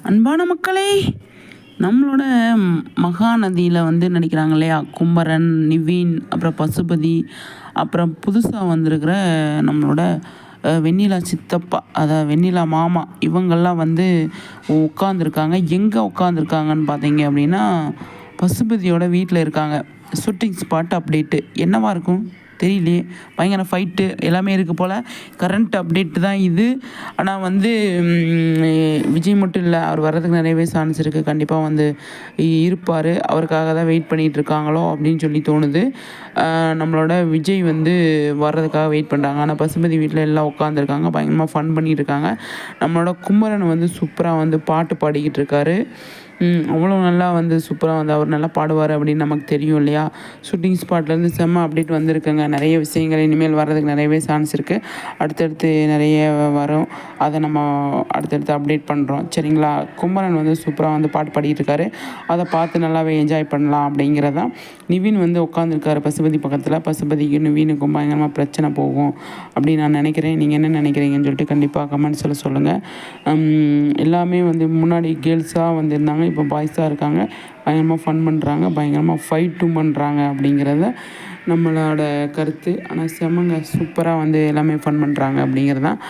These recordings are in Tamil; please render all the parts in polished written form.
அன்பான மக்களே, நம்மளோட மகாநதியில் வந்து நடிக்கிறாங்க இல்லையா, குமரன், நிவின், அப்புறம் பசுபதி, அப்புறம் புதுசாக வந்திருக்கிற நம்மளோட வெண்ணிலா சித்தப்பா, அதாவது வெண்ணிலா மாமா, இவங்கெல்லாம் வந்து உட்காந்துருக்காங்க. எங்கே உட்காந்துருக்காங்கன்னு பார்த்தீங்க அப்படின்னா, பசுபதியோட வீட்டில் இருக்காங்க. ஷூட்டிங் ஸ்பாட் அப்டேட்டு என்னவா இருக்கும் தெரியலையே. பயங்கர ஃபைட்டு எல்லாமே இருக்குது போல். கரண்ட் அப்டேட்டு தான் இது. ஆனால் வந்து விஜய் மட்டும் இல்லை, அவர் வர்றதுக்கு நிறையவே சான்ஸ் இருக்குது. கண்டிப்பாக வந்து இருப்பார். அவருக்காக தான் வெயிட் பண்ணிகிட்டு இருக்காங்களோ அப்படின்னு சொல்லி தோணுது. நம்மளோட விஜய் வந்து வர்றதுக்காக வெயிட் பண்ணுறாங்க. ஆனால் பசுபதி வீட்டில் எல்லாம் உட்காந்துருக்காங்க, பயங்கரமாக ஃபன் பண்ணிகிட்டு இருக்காங்க. நம்மளோட குமரன் வந்து சூப்பராக வந்து பாட்டு பாடிக்கிட்டு இருக்காரு. அவ்வளோ நல்லா வந்து சூப்பராக வந்து அவர் நல்லா பாடுவார் அப்படின்னு நமக்கு தெரியும் இல்லையா. ஷூட்டிங் ஸ்பாட்லேருந்து செம்ம அப்டேட் வந்திருக்குங்க. நிறைய விஷயங்கள் இனிமேல் வர்றதுக்கு நிறையவே சான்ஸ் இருக்குது. அடுத்தடுத்து நிறைய வரும். அதை நம்ம அடுத்தடுத்து அப்டேட் பண்ணுறோம், சரிங்களா. குமரன் வந்து சூப்பராக வந்து பாட்டு பாடிக்கிட்டு இருக்காரு. அதை பார்த்து நல்லாவே என்ஜாய் பண்ணலாம் அப்படிங்கிறதான். நிவின் வந்து உட்காந்துருக்காரு பசுபதி பக்கத்தில். பசுபதிக்கும் நிவினுக்கும் பயங்கரமாக பிரச்சனை போகும் அப்படின்னு நான் நினைக்கிறேன். நீங்கள் என்ன நினைக்கிறீங்கன்னு சொல்லிட்டு கண்டிப்பாக கமெண்ட்ஸில் சொல்லுங்கள். எல்லாமே வந்து முன்னாடி கேர்ள்ஸாக வந்துருந்தாங்க, இப்போ பாய்ஸாக இருக்காங்க. பயங்கரமாக ஃபன் பண்ணுறாங்க, பயங்கரமாக ஃபைட்டும் பண்ணுறாங்க அப்படிங்கிறத நம்மளோட கருத்து. ஆனால் செம்மங்க, சூப்பராக வந்து எல்லாமே ஃபன் பண்ணுறாங்க அப்படிங்கிறது தான்.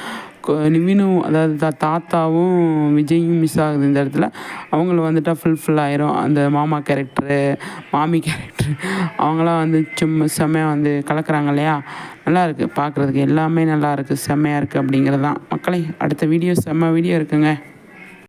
நிவினும் அதாவது தாத்தாவும் விஜயும் மிஸ் ஆகுது இந்த இடத்துல. அவங்கள வந்துட்டால் ஃபுல் ஆயிரும். அந்த மாமா கேரக்டரு, மாமி கேரக்டரு, அவங்களாம் வந்து சும்மா செம்மையாக வந்து கலக்கிறாங்க இல்லையா. நல்லா இருக்குது பார்க்குறதுக்கு, எல்லாமே நல்லா இருக்குது, செம்மையாக இருக்குது அப்படிங்கிறது தான். மக்களே, அடுத்த வீடியோ செம்ம வீடியோ இருக்குங்க.